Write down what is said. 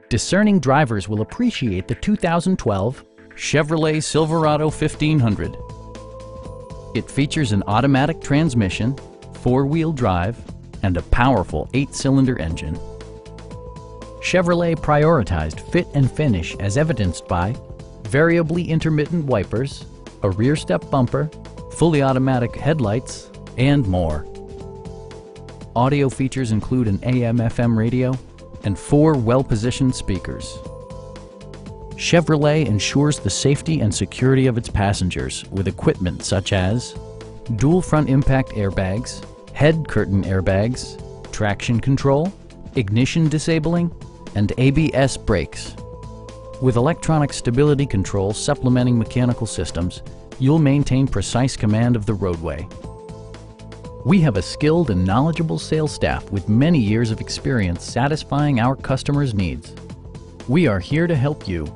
Discerning drivers will appreciate the 2012 Chevrolet Silverado 1500. It features an automatic transmission, four-wheel drive, and a powerful 8-cylinder engine. Chevrolet prioritized fit and finish as evidenced by variably intermittent wipers, a rear step bumper, fully automatic headlights, and more. Audio features include an AM/FM radio and 4 well-positioned speakers. Chevrolet ensures the safety and security of its passengers with equipment such as dual front impact airbags, head curtain airbags, traction control, ignition disabling, and ABS brakes. With electronic stability control supplementing mechanical systems, you'll maintain precise command of the roadway. We have a skilled and knowledgeable sales staff with many years of experience satisfying our customers' needs. We are here to help you.